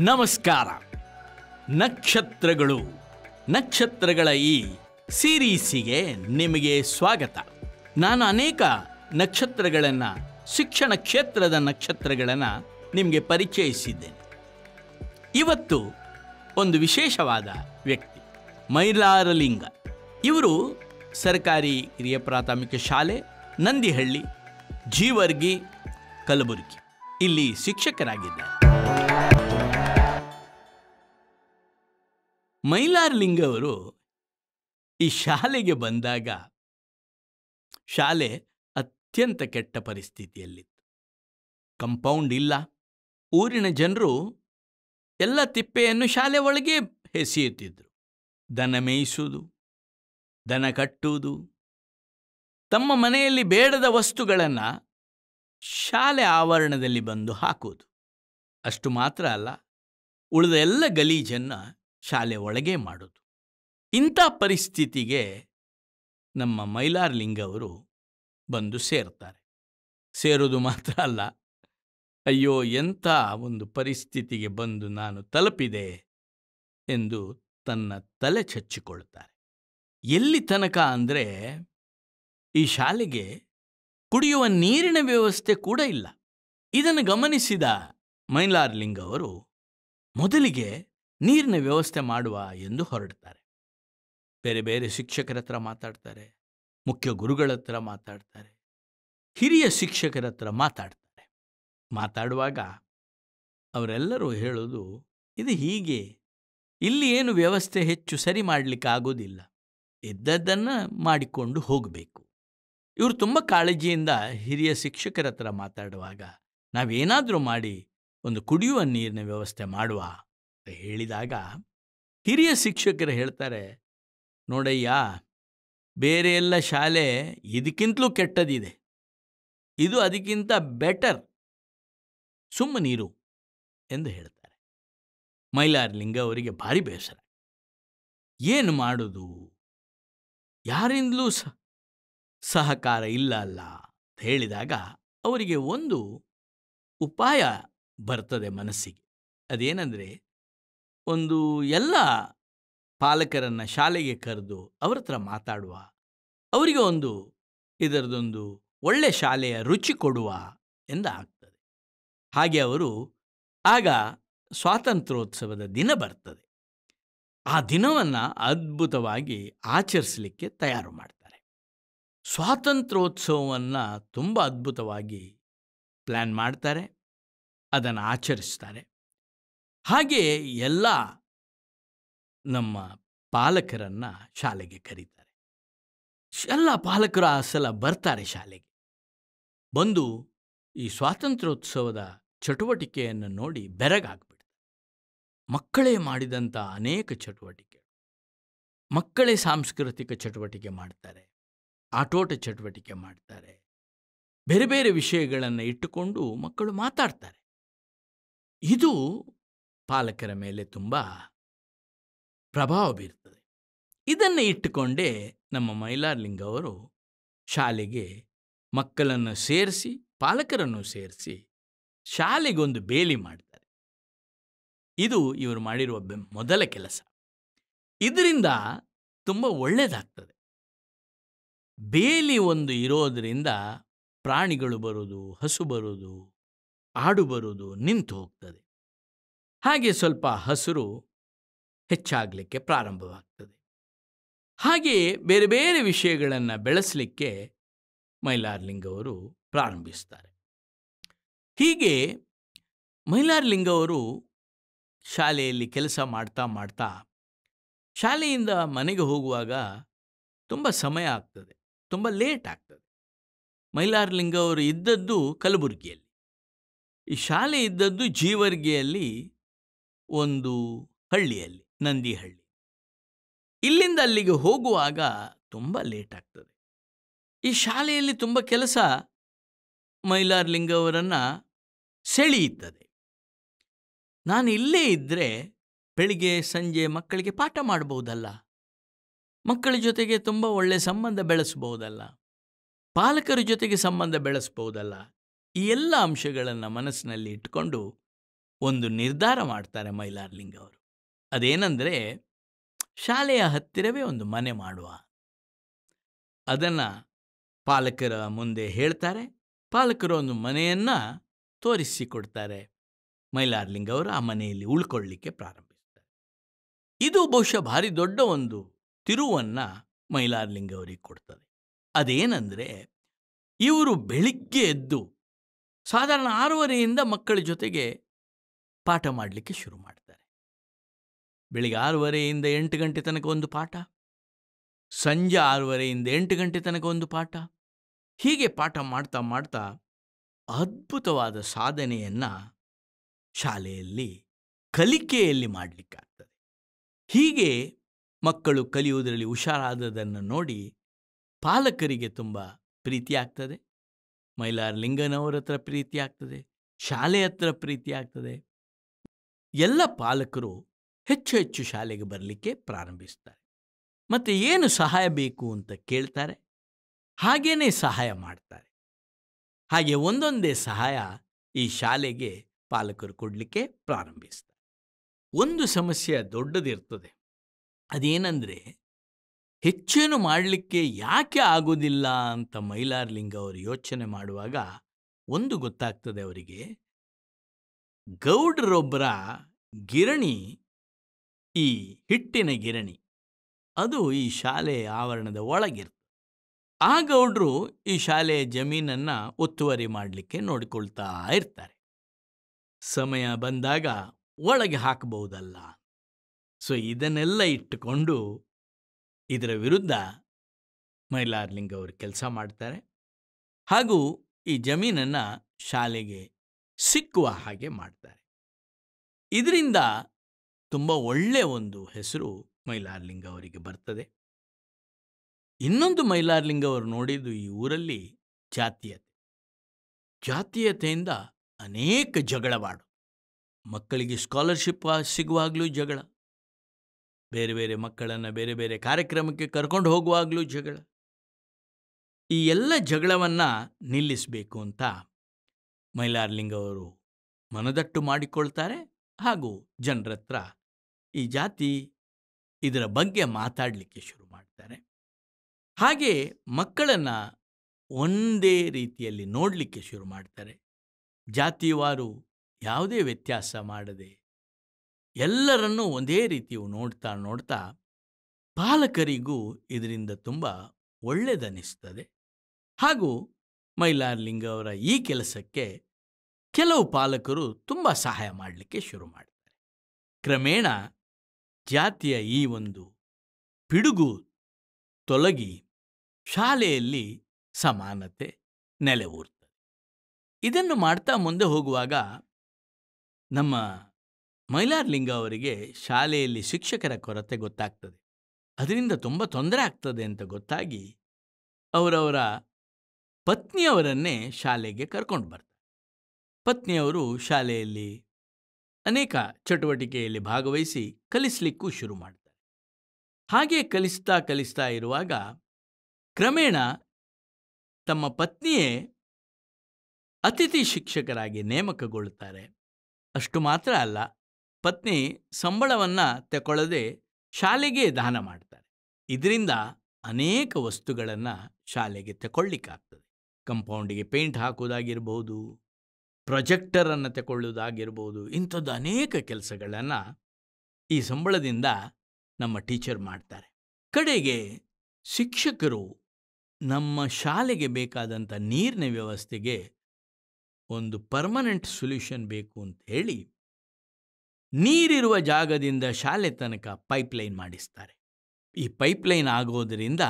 ನಮಸ್ಕಾರ. ನಕ್ಷತ್ರಗಳ ಈ ಸೀರೀಸಿಗೆ ನಿಮಗೆ ಸ್ವಾಗತ. ನಾನು ಅನೇಕ ನಕ್ಷತ್ರಗಳನ್ನು, ಶಿಕ್ಷಣ ಕ್ಷೇತ್ರದ ನಕ್ಷತ್ರಗಳನ್ನು ನಿಮಗೆ ಪರಿಚಯಿಸಿದ್ದೇನೆ. ಇವತ್ತು ಒಂದು ವಿಶೇಷವಾದ ವ್ಯಕ್ತಿ, ಮೈಲಾರಲಿಂಗ. ಇವರು ಸರ್ಕಾರಿ ಹಿರಿಯ ಪ್ರಾಥಮಿಕ ಶಾಲೆ ನಂದಿಹಳ್ಳಿ, ಜೀವರ್ಗಿ, ಕಲಬುರಗಿ ಇಲ್ಲಿ ಶಿಕ್ಷಕರಾಗಿದ್ದಾರೆ. ಮೈಲಾರಲಿಂಗ ಅವರು ಈ ಶಾಲೆಗೆ ಬಂದಾಗ ಶಾಲೆ ಅತ್ಯಂತ ಕೆಟ್ಟ ಪರಿಸ್ಥಿತಿಯಲ್ಲಿತ್ತು. ಕಂಪೌಂಡ್ ಇಲ್ಲ. ಊರಿನ ಜನರು ಎಲ್ಲ ತಿಪ್ಪೆಯನ್ನು ಶಾಲೆ ಒಳಗೆ ಎಸೆಯುತ್ತಿದ್ದರು. ದನ ಮೇಯಿಸುವುದು, ದನ ಕಟ್ಟುವುದು, ತಮ್ಮ ಮನೆಯಲ್ಲಿ ಬೇಡದ ವಸ್ತುಗಳನ್ನು ಶಾಲೆ ಆವರಣದಲ್ಲಿ ಬಂದು ಹಾಕುವುದು. ಅಷ್ಟು ಮಾತ್ರ ಅಲ್ಲ, ಉಳಿದ ಎಲ್ಲ ಗಲೀಜನ್ನು ಶಾಲೆ ಒಳಗೆ ಮಾಡೋದು. ಇಂಥ ಪರಿಸ್ಥಿತಿಗೆ ನಮ್ಮ ಮೈಲಾರಲಿಂಗ ಅವರು ಬಂದು ಸೇರ್ತಾರೆ. ಸೇರೋದು ಮಾತ್ರ ಅಲ್ಲ, ಅಯ್ಯೋ ಎಂಥ ಒಂದು ಪರಿಸ್ಥಿತಿಗೆ ಬಂದು ನಾನು ತಲುಪಿದೆ ಎಂದು ತನ್ನ ತಲೆ ಚಚ್ಚಿಕೊಳ್ಳುತ್ತಾರೆ. ಎಲ್ಲಿ ತನಕ ಅಂದರೆ, ಈ ಶಾಲೆಗೆ ಕುಡಿಯುವ ನೀರಿನ ವ್ಯವಸ್ಥೆ ಕೂಡ ಇಲ್ಲ. ಇದನ್ನು ಗಮನಿಸಿದ ಮೈಲಾರಲಿಂಗ ಅವರು ಮೊದಲಿಗೆ ನೀರಿನ ವ್ಯವಸ್ಥೆ ಮಾಡುವ ಎಂದು ಹೊರಡ್ತಾರೆ. ಬೇರೆ ಬೇರೆ ಶಿಕ್ಷಕರ ಹತ್ರ ಮಾತಾಡ್ತಾರೆ, ಮುಖ್ಯ ಗುರುಗಳ ಹತ್ರ ಮಾತಾಡ್ತಾರೆ, ಹಿರಿಯ ಶಿಕ್ಷಕರ ಹತ್ರ ಮಾತಾಡ್ತಾರೆ. ಮಾತಾಡುವಾಗ ಅವರೆಲ್ಲರೂ ಹೇಳೋದು, ಇದು ಹೀಗೆ, ಇಲ್ಲಿ ಏನು ವ್ಯವಸ್ಥೆ ಹೆಚ್ಚು ಸರಿ ಮಾಡಲಿಕ್ಕೆ ಆಗೋದಿಲ್ಲ, ಇದ್ದದ್ದನ್ನು ಮಾಡಿಕೊಂಡು ಹೋಗಬೇಕು. ಇವರು ತುಂಬ ಕಾಳಜಿಯಿಂದ ಹಿರಿಯ ಶಿಕ್ಷಕರ ಹತ್ರ ಮಾತಾಡುವಾಗ, ನಾವೇನಾದರೂ ಮಾಡಿ ಒಂದು ಕುಡಿಯುವ ನೀರಿನ ವ್ಯವಸ್ಥೆ ಮಾಡುವ ಅಂತ ಹೇಳಿದಾಗ ಹಿರಿಯ ಶಿಕ್ಷಕರು ಹೇಳ್ತಾರೆ, ನೋಡಯ್ಯ, ಬೇರೆ ಎಲ್ಲ ಶಾಲೆ ಇದಕ್ಕಿಂತಲೂ ಕೆಟ್ಟದಿದೆ, ಇದು ಅದಕ್ಕಿಂತ ಬೆಟರ್, ಸುಮ್ಮನೀರು ಎಂದು ಹೇಳ್ತಾರೆ. ಮೈಲಾರಲಿಂಗ ಅವರಿಗೆ ಭಾರಿ ಬೇಸರ. ಏನು ಮಾಡೋದು, ಯಾರಿಂದಲೂ ಸಹಕಾರ ಇಲ್ಲ ಅಲ್ಲ ಅಂತ ಹೇಳಿದಾಗ ಅವರಿಗೆ ಒಂದು ಉಪಾಯ ಬರ್ತದೆ ಮನಸ್ಸಿಗೆ. ಅದೇನೆಂದರೆ, ಒಂದು ಎಲ್ಲ ಪಾಲಕರನ್ನು ಶಾಲೆಗೆ ಕರೆದು ಅವರ ಹತ್ರ ಮಾತಾಡುವ, ಅವರಿಗೆ ಒಂದು ಇದರದೊಂದು ಒಳ್ಳೆ ಶಾಲೆಯ ರುಚಿ ಕೊಡುವ ಎಂದಾಗ್ತದೆ. ಹಾಗೆ ಅವರು ಆಗ ಸ್ವಾತಂತ್ರ್ಯೋತ್ಸವದ ದಿನ ಬರ್ತದೆ. ಆ ದಿನವನ್ನು ಅದ್ಭುತವಾಗಿ ಆಚರಿಸಲಿಕ್ಕೆ ತಯಾರು ಮಾಡ್ತಾರೆ. ಸ್ವಾತಂತ್ರ್ಯೋತ್ಸವವನ್ನು ತುಂಬ ಅದ್ಭುತವಾಗಿ ಪ್ಲ್ಯಾನ್ ಮಾಡ್ತಾರೆ, ಅದನ್ನು ಆಚರಿಸ್ತಾರೆ. ಹಾಗೆ ಎಲ್ಲ ನಮ್ಮ ಪಾಲಕರನ್ನು ಶಾಲೆಗೆ ಕರೀತಾರೆ. ಎಲ್ಲ ಪಾಲಕರು ಆ ಸಲ ಬರ್ತಾರೆ ಶಾಲೆಗೆ. ಬಂದು ಈ ಸ್ವಾತಂತ್ರ್ಯೋತ್ಸವದ ಚಟುವಟಿಕೆಯನ್ನು ನೋಡಿ ಬೆರಗಾಗ್ಬಿಡ್ತಾರೆ. ಮಕ್ಕಳೇ ಮಾಡಿದಂಥ ಅನೇಕ ಚಟುವಟಿಕೆ, ಮಕ್ಕಳೇ ಸಾಂಸ್ಕೃತಿಕ ಚಟುವಟಿಕೆ ಮಾಡ್ತಾರೆ, ಆಟೋಟ ಚಟುವಟಿಕೆ ಮಾಡ್ತಾರೆ, ಬೇರೆ ಬೇರೆ ವಿಷಯಗಳನ್ನು ಇಟ್ಟುಕೊಂಡು ಮಕ್ಕಳು ಮಾತಾಡ್ತಾರೆ. ಇದು ಪಾಲಕರ ಮೇಲೆ ತುಂಬ ಪ್ರಭಾವ ಬೀರ್ತದೆ. ಇದನ್ನು ಇಟ್ಟುಕೊಂಡೇ ನಮ್ಮ ಮೈಲಾರಲಿಂಗ ಅವರು ಶಾಲೆಗೆ ಮಕ್ಕಳನ್ನು ಸೇರಿಸಿ, ಪಾಲಕರನ್ನು ಸೇರಿಸಿ ಶಾಲೆಗೊಂದು ಬೇಲಿ ಮಾಡ್ತಾರೆ. ಇದು ಇವರು ಮಾಡಿರುವ ಮೊದಲ ಕೆಲಸ. ಇದರಿಂದ ತುಂಬ ಒಳ್ಳೆಯದಾಗ್ತದೆ. ಬೇಲಿ ಒಂದು ಇರೋದರಿಂದ ಪ್ರಾಣಿಗಳು ಬರೋದು, ಹಸು ಬರೋದು, ಆಡು ಬರೋದು ನಿಂತು ಹೋಗ್ತದೆ. ಹಾಗೆ ಸ್ವಲ್ಪ ಹಸಿರು ಹೆಚ್ಚಾಗಲಿಕ್ಕೆ ಪ್ರಾರಂಭವಾಗ್ತದೆ. ಹಾಗೆಯೇ ಬೇರೆ ಬೇರೆ ವಿಷಯಗಳನ್ನು ಬೆಳೆಸಲಿಕ್ಕೆ ಮೈಲಾರಲಿಂಗ ಅವರು ಪ್ರಾರಂಭಿಸ್ತಾರೆ. ಹೀಗೆ ಮೈಲಾರಲಿಂಗ ಅವರು ಶಾಲೆಯಲ್ಲಿ ಕೆಲಸ ಮಾಡ್ತಾ ಮಾಡ್ತಾ ಶಾಲೆಯಿಂದ ಮನೆಗೆ ಹೋಗುವಾಗ ತುಂಬ ಸಮಯ ಆಗ್ತದೆ, ತುಂಬ ಲೇಟ್ ಆಗ್ತದೆ. ಮೈಲಾರಲಿಂಗ ಅವರು ಇದ್ದದ್ದು ಕಲಬುರಗಿಯಲ್ಲಿ, ಈ ಶಾಲೆ ಇದ್ದದ್ದು ಜೀವರ್ಗಿಯಲ್ಲಿ ಒಂದು ಹಳ್ಳಿಯಲ್ಲಿ, ನಂದಿಹಳ್ಳಿ. ಇಲ್ಲಿಂದ ಅಲ್ಲಿಗೆ ಹೋಗುವಾಗ ತುಂಬ ಲೇಟ್ ಆಗ್ತದೆ. ಈ ಶಾಲೆಯಲ್ಲಿ ತುಂಬ ಕೆಲಸ ಮೈಲಾರಲಿಂಗ ಅವರನ್ನು ಸೆಳೆಯುತ್ತದೆ. ನಾನು ಇಲ್ಲೇ ಇದ್ದರೆ ಬೆಳಿಗ್ಗೆ ಸಂಜೆ ಮಕ್ಕಳಿಗೆ ಪಾಠ ಮಾಡ್ಬೋದಲ್ಲ, ಮಕ್ಕಳ ಜೊತೆಗೆ ತುಂಬ ಒಳ್ಳೆಯ ಸಂಬಂಧ ಬೆಳೆಸ್ಬೋದಲ್ಲ, ಪಾಲಕರ ಜೊತೆಗೆ ಸಂಬಂಧ ಬೆಳೆಸ್ಬೋದಲ್ಲ. ಈ ಎಲ್ಲ ಅಂಶಗಳನ್ನು ಮನಸ್ಸಿನಲ್ಲಿ ಇಟ್ಕೊಂಡು ಒಂದು ನಿರ್ಧಾರ ಮಾಡ್ತಾರೆ ಮೈಲಾರಲಿಂಗ ಅವರು. ಅದೇನೆಂದರೆ, ಶಾಲೆಯ ಹತ್ತಿರವೇ ಒಂದು ಮನೆ ಮಾಡುವ. ಅದನ್ನು ಪಾಲಕರ ಮುಂದೆ ಹೇಳ್ತಾರೆ. ಪಾಲಕರು ಒಂದು ಮನೆಯನ್ನು ತೋರಿಸಿಕೊಡ್ತಾರೆ. ಮೈಲಾರಲಿಂಗ ಅವರು ಆ ಮನೆಯಲ್ಲಿ ಉಳ್ಕೊಳ್ಳಿಕ್ಕೆ ಪ್ರಾರಂಭಿಸ್ತಾರೆ. ಇದು ಬಹುಶಃ ಭಾರಿ ದೊಡ್ಡ ಒಂದು ತಿರುವನ್ನು ಮೈಲಾರಲಿಂಗ ಅವರಿಗೆ ಕೊಡ್ತದೆ. ಅದೇನೆಂದರೆ, ಇವರು ಬೆಳಿಗ್ಗೆ ಎದ್ದು ಸಾಧಾರಣ 6:30ಯಿಂದ ಮಕ್ಕಳ ಜೊತೆಗೆ ಪಾಠ ಮಾಡಲಿಕ್ಕೆ ಶುರು ಮಾಡ್ತಾರೆ. ಬೆಳಿಗ್ಗೆ 6:30ಯಿಂದ 8 ಗಂಟೆ ತನಕ ಒಂದು ಪಾಠ, ಸಂಜೆ 6:30ಯಿಂದ 8 ಗಂಟೆ ತನಕ ಒಂದು ಪಾಠ. ಹೀಗೆ ಪಾಠ ಮಾಡ್ತಾ ಮಾಡ್ತಾ ಅದ್ಭುತವಾದ ಸಾಧನೆಯನ್ನು ಶಾಲೆಯಲ್ಲಿ ಕಲಿಕೆಯಲ್ಲಿ ಮಾಡಲಿಕ್ಕಾಗ್ತದೆ. ಹೀಗೆ ಮಕ್ಕಳು ಕಲಿಯುವುದರಲ್ಲಿ ಹುಷಾರಾದದನ್ನು ನೋಡಿ ಪಾಲಕರಿಗೆ ತುಂಬ ಪ್ರೀತಿ ಆಗ್ತದೆ. ಮೈಲಾರಲಿಂಗನವರ ಹತ್ರ ಪ್ರೀತಿ ಆಗ್ತದೆ, ಶಾಲೆ ಹತ್ರ ಪ್ರೀತಿ ಆಗ್ತದೆ. ಎಲ್ಲ ಪಾಲಕರು ಹೆಚ್ಚು ಹೆಚ್ಚು ಶಾಲೆಗೆ ಬರಲಿಕ್ಕೆ ಪ್ರಾರಂಭಿಸ್ತಾರೆ. ಮತ್ತು ಏನು ಸಹಾಯ ಬೇಕು ಅಂತ ಕೇಳ್ತಾರೆ, ಹಾಗೇನೇ ಸಹಾಯ ಮಾಡ್ತಾರೆ. ಹಾಗೆ ಒಂದೊಂದೇ ಸಹಾಯ ಈ ಶಾಲೆಗೆ ಪಾಲಕರು ಕೊಡಲಿಕ್ಕೆ ಪ್ರಾರಂಭಿಸ್ತಾರೆ. ಒಂದು ಸಮಸ್ಯೆ ದೊಡ್ಡದಿರ್ತದೆ. ಅದೇನೆಂದರೆ, ಹೆಚ್ಚೇನು ಮಾಡಲಿಕ್ಕೆ ಯಾಕೆ ಆಗೋದಿಲ್ಲ ಅಂತ ಮೈಲಾರಲಿಂಗ ಅವರು ಯೋಚನೆ ಮಾಡುವಾಗ ಒಂದು ಗೊತ್ತಾಗ್ತದೆ ಅವರಿಗೆ. ಗೌಡ್ರೊಬ್ಬರ ಗಿರಣಿ, ಈ ಹಿಟ್ಟಿನ ಗಿರಣಿ, ಅದು ಈ ಶಾಲೆಯ ಆವರಣದ ಒಳಗಿರ್ತದೆ. ಆ ಗೌಡ್ರು ಈ ಶಾಲೆಯ ಜಮೀನನ್ನು ಒತ್ತುವರಿ ಮಾಡಲಿಕ್ಕೆ ನೋಡಿಕೊಳ್ತಾ ಇರ್ತಾರೆ. ಸಮಯ ಬಂದಾಗ ಒಳಗೆ ಹಾಕಬಹುದಲ್ಲ. ಸೊ ಇದನ್ನೆಲ್ಲ ಇಟ್ಟುಕೊಂಡು ಇದರ ವಿರುದ್ಧ ಮೈಲಾರಲಿಂಗ ಅವರು ಕೆಲಸ ಮಾಡ್ತಾರೆ. ಹಾಗೂ ಈ ಜಮೀನನ್ನು ಶಾಲೆಗೆ ಸಿಕ್ಕುವ ಹಾಗೆ ಮಾಡ್ತಾರೆ. ಇದರಿಂದ ತುಂಬ ಒಳ್ಳೆಯ ಒಂದು ಹೆಸರು ಮೈಲಾರಲಿಂಗ ಅವರಿಗೆ ಬರ್ತದೆ. ಇನ್ನೊಂದು ಮೈಲಾರಲಿಂಗ ಅವರು ನೋಡಿದ್ದು ಈ ಊರಲ್ಲಿ ಜಾತೀಯತೆಯಿಂದ ಅನೇಕ ಜಗಳವಾಡು. ಮಕ್ಕಳಿಗೆ ಸ್ಕಾಲರ್ಶಿಪ್ ಸಿಗುವಾಗಲೂ ಜಗಳ, ಬೇರೆ ಬೇರೆ ಮಕ್ಕಳನ್ನು ಬೇರೆ ಬೇರೆ ಕಾರ್ಯಕ್ರಮಕ್ಕೆ ಕರ್ಕೊಂಡು ಹೋಗುವಾಗಲೂ ಜಗಳ. ಈ ಎಲ್ಲ ಜಗಳವನ್ನು ನಿಲ್ಲಿಸಬೇಕು ಅಂತ ಮೈಲಾರಲಿಂಗ ಅವರು ಮನದಟ್ಟು ಮಾಡಿಕೊಳ್ತಾರೆ. ಹಾಗೂ ಜನರ ಹತ್ರ ಈ ಜಾತಿ ಇದರ ಬಗ್ಗೆ ಮಾತಾಡಲಿಕ್ಕೆ ಶುರು ಮಾಡ್ತಾರೆ. ಹಾಗೆ ಮಕ್ಕಳನ್ನು ಒಂದೇ ರೀತಿಯಲ್ಲಿ ನೋಡಲಿಕ್ಕೆ ಶುರು ಮಾಡ್ತಾರೆ. ಜಾತಿವಾರು ಯಾವುದೇ ವ್ಯತ್ಯಾಸ ಮಾಡದೆ ಎಲ್ಲರನ್ನೂ ಒಂದೇ ರೀತಿ ನೋಡ್ತಾ ನೋಡ್ತಾ ಪಾಲಕರಿಗೂ ಇದರಿಂದ ತುಂಬ ಒಳ್ಳೆಯದನಿಸ್ತದೆ. ಹಾಗೂ ಮೈಲಾರಲಿಂಗ ಅವರ ಈ ಕೆಲಸಕ್ಕೆ ಕೆಲವು ಪಾಲಕರು ತುಂಬ ಸಹಾಯ ಮಾಡಲಿಕ್ಕೆ ಶುರು ಮಾಡ್ತಾರೆ. ಕ್ರಮೇಣ ಜಾತಿಯ ಈ ಒಂದು ಪಿಡುಗು ತೊಲಗಿ ಶಾಲೆಯಲ್ಲಿ ಸಮಾನತೆ ನೆಲೆ ಊರ್ತದೆ. ಇದನ್ನು ಮಾಡ್ತಾ ಮುಂದೆ ಹೋಗುವಾಗ ನಮ್ಮ ಮೈಲಾರಲಿಂಗ ಅವರಿಗೆ ಶಾಲೆಯಲ್ಲಿ ಶಿಕ್ಷಕರ ಕೊರತೆ ಗೊತ್ತಾಗ್ತದೆ. ಅದರಿಂದ ತುಂಬ ತೊಂದರೆ ಆಗ್ತದೆ ಅಂತ ಗೊತ್ತಾಗಿ ಅವರವರ ಪತ್ನಿಯವರನ್ನೇ ಶಾಲೆಗೆ ಕರ್ಕೊಂಡು ಬರ್ತಾರೆ. ಪತ್ನಿಯವರು ಶಾಲೆಯಲ್ಲಿ ಅನೇಕ ಚಟುವಟಿಕೆಯಲ್ಲಿ ಭಾಗವಹಿಸಿ ಕಲಿಸಲಿಕ್ಕೂ ಶುರು ಮಾಡ್ತಾರೆ. ಹಾಗೆ ಕಲಿಸ್ತಾ ಇರುವಾಗ ಕ್ರಮೇಣ ತಮ್ಮ ಪತ್ನಿಯೇ ಅತಿಥಿ ಶಿಕ್ಷಕರಾಗಿ ನೇಮಕಗೊಳ್ಳುತ್ತಾರೆ. ಅಷ್ಟು ಮಾತ್ರ ಅಲ್ಲ, ಪತ್ನಿ ಸಂಬಳವನ್ನು ತಗೊಳ್ಳದೆ ಶಾಲೆಗೆ ದಾನ ಮಾಡ್ತಾರೆ. ಇದರಿಂದ ಅನೇಕ ವಸ್ತುಗಳನ್ನು ಶಾಲೆಗೆ ತಗೊಳ್ಳಿಕ್ಕಾಗ್ತದೆ. ಕಂಪೌಂಡಿಗೆ ಪೇಂಟ್ ಹಾಕೋದಾಗಿರ್ಬೋದು, ಪ್ರೊಜೆಕ್ಟರನ್ನು ತಗೊಳ್ಳೋದಾಗಿರ್ಬೋದು, ಇಂಥದ್ದು ಅನೇಕ ಕೆಲಸಗಳನ್ನು ಈ ಸಂಬಳದಿಂದ ನಮ್ಮ ಟೀಚರ್ ಮಾಡ್ತಾರೆ. ಕಡೆಗೆ ಶಿಕ್ಷಕರು ನಮ್ಮ ಶಾಲೆಗೆ ಬೇಕಾದಂಥ ನೀರಿನ ವ್ಯವಸ್ಥೆಗೆ ಒಂದು ಪರ್ಮನೆಂಟ್ ಸೊಲ್ಯೂಷನ್ ಬೇಕು ಅಂತ ಹೇಳಿ ನೀರಿರುವ ಜಾಗದಿಂದ ಶಾಲೆ ತನಕ ಪೈಪ್ಲೈನ್ ಮಾಡಿಸ್ತಾರೆ. ಈ ಪೈಪ್ಲೈನ್ ಆಗೋದರಿಂದ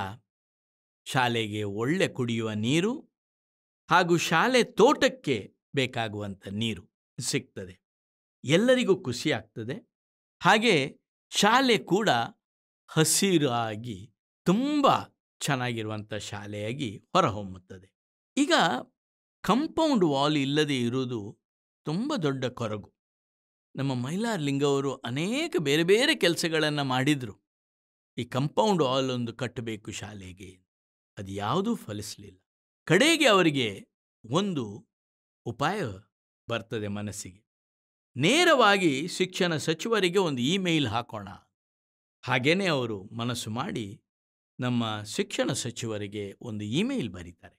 ಶಾಲೆಗೆ ಒಳ್ಳೆ ಕುಡಿಯುವ ನೀರು ಹಾಗೂ ಶಾಲೆ ತೋಟಕ್ಕೆ ಬೇಕಾಗುವಂಥ ನೀರು ಸಿಗ್ತದೆ. ಎಲ್ಲರಿಗೂ ಖುಷಿಯಾಗ್ತದೆ. ಹಾಗೆ ಶಾಲೆ ಕೂಡ ಹಸಿರಾಗಿ ತುಂಬ ಚೆನ್ನಾಗಿರುವಂಥ ಶಾಲೆಯಾಗಿ ಹೊರಹೊಮ್ಮುತ್ತದೆ. ಈಗ ಕಂಪೌಂಡ್ ವಾಲ್ ಇಲ್ಲದೆ ಇರುವುದು ತುಂಬ ದೊಡ್ಡ ಕೊರಗು. ನಮ್ಮ ಮೈಲಾರಲಿಂಗ ಅವರು ಅನೇಕ ಬೇರೆ ಬೇರೆ ಕೆಲಸಗಳನ್ನು ಮಾಡಿದರು. ಈ ಕಂಪೌಂಡ್ ವಾಲ್ ಒಂದು ಕಟ್ಟಬೇಕು ಶಾಲೆಗೆ, ಅದು ಯಾವುದೂ ಫಲಿಸಲಿಲ್ಲ. ಕಡೆಗೆ ಅವರಿಗೆ ಒಂದು ಉಪಾಯ ಬರ್ತದೆ ಮನಸ್ಸಿಗೆ. ನೇರವಾಗಿ ಶಿಕ್ಷಣ ಸಚಿವರಿಗೆ ಒಂದು ಇಮೇಲ್ ಹಾಕೋಣ. ಹಾಗೇನೆ ಅವರು ಮನಸ್ಸು ಮಾಡಿ ನಮ್ಮ ಶಿಕ್ಷಣ ಸಚಿವರಿಗೆ ಒಂದು ಇಮೇಲ್ ಬರೀತಾರೆ.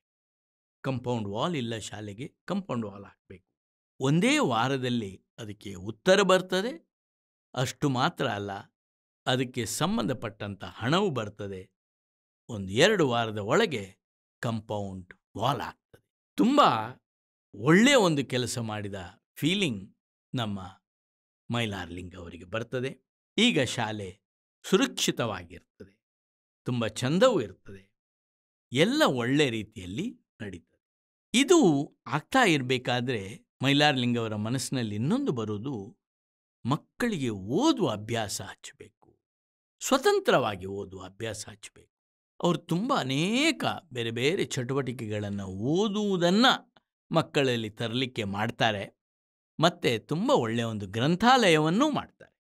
ಕಂಪೌಂಡ್ ವಾಲ್ ಇಲ್ಲ ಶಾಲೆಗೆ, ಕಂಪೌಂಡ್ ವಾಲ್ ಹಾಕಬೇಕು. ಒಂದೇ ವಾರದಲ್ಲಿ ಅದಕ್ಕೆ ಉತ್ತರ ಬರ್ತದೆ. ಅಷ್ಟು ಮಾತ್ರ ಅಲ್ಲ, ಅದಕ್ಕೆ ಸಂಬಂಧಪಟ್ಟಂಥ ಹಣವೂ ಬರ್ತದೆ. 1-2 ವಾರದ ಒಳಗೆ ಕಂಪೌಂಡ್ ವಾಲ್ ಆಗ್ತದೆ. ತುಂಬ ಒಳ್ಳೆಯ ಒಂದು ಕೆಲಸ ಮಾಡಿದ ಫೀಲಿಂಗ್ ನಮ್ಮ ಮೈಲಾರಲಿಂಗ ಅವರಿಗೆ ಬರ್ತದೆ. ಈಗ ಶಾಲೆ ಸುರಕ್ಷಿತವಾಗಿರ್ತದೆ, ತುಂಬ ಚಂದವೂ ಇರ್ತದೆ, ಎಲ್ಲ ಒಳ್ಳೆ ರೀತಿಯಲ್ಲಿ ನಡೀತದೆ. ಇದು ಆಗ್ತಾ ಇರಬೇಕಾದ್ರೆ ಮೈಲಾರಲಿಂಗ ಅವರ ಮನಸ್ಸಿನಲ್ಲಿ ಇನ್ನೊಂದು ಬರೋದು, ಮಕ್ಕಳಿಗೆ ಓದುವ ಅಭ್ಯಾಸ ಹಚ್ಚಬೇಕು, ಸ್ವತಂತ್ರವಾಗಿ ಓದುವ ಅಭ್ಯಾಸ ಹಚ್ಚಬೇಕು. ಅವರು ತುಂಬ ಅನೇಕ ಬೇರೆ ಬೇರೆ ಚಟುವಟಿಕೆಗಳನ್ನು ಓದುವುದನ್ನು ಮಕ್ಕಳಲ್ಲಿ ತರಲಿಕ್ಕೆ ಮಾಡ್ತಾರೆ. ಮತ್ತು ತುಂಬ ಒಳ್ಳೆಯ ಒಂದು ಗ್ರಂಥಾಲಯವನ್ನೂ ಮಾಡ್ತಾರೆ.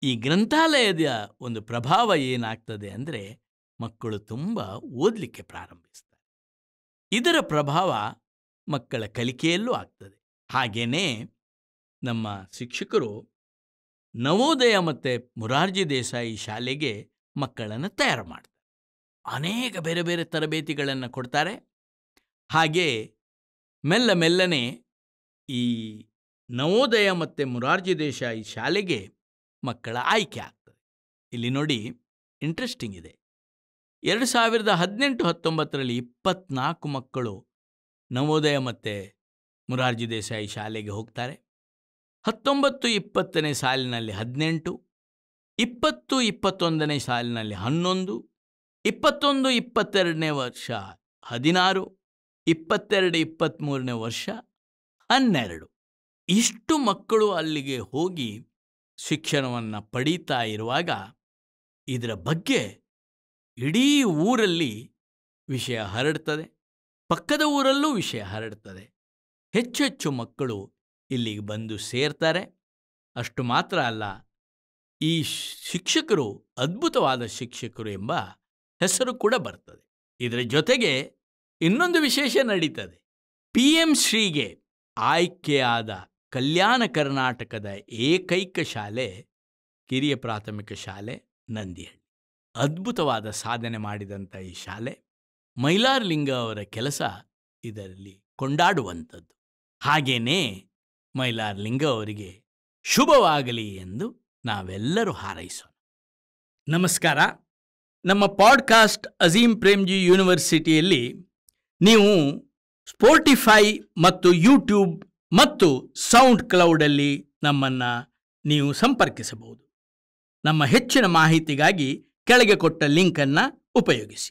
ಈ ಗ್ರಂಥಾಲಯದ ಒಂದು ಪ್ರಭಾವ ಏನಾಗ್ತದೆ ಅಂದರೆ, ಮಕ್ಕಳು ತುಂಬ ಓದಲಿಕ್ಕೆ ಪ್ರಾರಂಭಿಸ್ತಾರೆ. ಇದರ ಪ್ರಭಾವ ಮಕ್ಕಳ ಕಲಿಕೆಯಲ್ಲೂ ಆಗ್ತದೆ. ಹಾಗೆಯೇ ನಮ್ಮ ಶಿಕ್ಷಕರು ನವೋದಯ ಮತ್ತು ಮೊರಾರ್ಜಿ ದೇಸಾಯಿ ಶಾಲೆಗೆ ಮಕ್ಕಳನ್ನು ತಯಾರು ಮಾಡ್ತಾರೆ. ಅನೇಕ ಬೇರೆ ಬೇರೆ ತರಬೇತಿಗಳನ್ನು ಕೊಡ್ತಾರೆ. ಹಾಗೆ ಮೆಲ್ಲನೆ ಈ ನವೋದಯ ಮತ್ತು ಮೊರಾರ್ಜಿ ದೇಸಾಯಿ ಶಾಲೆಗೆ ಮಕ್ಕಳ ಆಯ್ಕೆ ಆಗ್ತದೆ. ಇಲ್ಲಿ ನೋಡಿ, ಇಂಟ್ರೆಸ್ಟಿಂಗ್ ಇದೆ. 2018-19ರಲ್ಲಿ 24 ಮಕ್ಕಳು ನವೋದಯ ಮತ್ತು ಮೊರಾರ್ಜಿ ದೇಸಾಯಿ ಶಾಲೆಗೆ ಹೋಗ್ತಾರೆ. 19-20ನೇ ಸಾಲಿನಲ್ಲಿ 18, 20-21ನೇ ಸಾಲಿನಲ್ಲಿ 11, 21-22ನೇ ವರ್ಷ 16, 22-23ನೇ ವರ್ಷ 12. ಇಷ್ಟು ಮಕ್ಕಳು ಅಲ್ಲಿಗೆ ಹೋಗಿ ಶಿಕ್ಷಣವನ್ನು ಪಡೀತಾ ಇರುವಾಗ ಇದರ ಬಗ್ಗೆ ಇಡೀ ಊರಲ್ಲಿ ವಿಷಯ ಹರಡ್ತದೆ, ಪಕ್ಕದ ಊರಲ್ಲೂ ವಿಷಯ ಹರಡ್ತದೆ. ಹೆಚ್ಚೆಚ್ಚು ಮಕ್ಕಳು ಇಲ್ಲಿಗೆ ಬಂದು ಸೇರ್ತಾರೆ. ಅಷ್ಟು ಮಾತ್ರ ಅಲ್ಲ, ಈ ಶಿಕ್ಷಕರು ಅದ್ಭುತವಾದ ಶಿಕ್ಷಕರು ಎಂಬ ಹೆಸರು ಕೂಡ ಬರ್ತದೆ. ಇದರ ಜೊತೆಗೆ ಇನ್ನೊಂದು ವಿಶೇಷ ನಡೀತದೆ. PM ಶ್ರೀಗೆ ಆಯ್ಕೆಯಾದ ಕಲ್ಯಾಣ ಕರ್ನಾಟಕದ ಏಕೈಕ ಶಾಲೆ ಕಿರಿಯ ಪ್ರಾಥಮಿಕ ಶಾಲೆ ನಂದಿಹಳ್ಳಿ. ಅದ್ಭುತವಾದ ಸಾಧನೆ ಮಾಡಿದಂಥ ಈ ಶಾಲೆ, ಮೈಲಾರಲಿಂಗ ಅವರ ಕೆಲಸ ಇದರಲ್ಲಿ ಕೊಂಡಾಡುವಂಥದ್ದು. ಹಾಗೇನೇ ಮೈಲಾರಲಿಂಗ ಅವರಿಗೆ ಶುಭವಾಗಲಿ ಎಂದು ನಾವೆಲ್ಲರೂ ಹಾರೈಸೋಣ. ನಮಸ್ಕಾರ. ನಮ್ಮ ಪಾಡ್ಕಾಸ್ಟ್ ಅಜೀಂ ಪ್ರೇಮ್ಜಿ ಯೂನಿವರ್ಸಿಟಿಯಲ್ಲಿ ನೀವು ಸ್ಪೋಟಿಫೈ ಮತ್ತು ಯೂಟ್ಯೂಬ್ ಮತ್ತು ಸೌಂಡ್ ಕ್ಲೌಡಲ್ಲಿ ನಮ್ಮನ್ನು ನೀವು ಸಂಪರ್ಕಿಸಬಹುದು. ನಮ್ಮ ಹೆಚ್ಚಿನ ಮಾಹಿತಿಗಾಗಿ ಕೆಳಗೆ ಕೊಟ್ಟ ಲಿಂಕನ್ನು ಉಪಯೋಗಿಸಿ.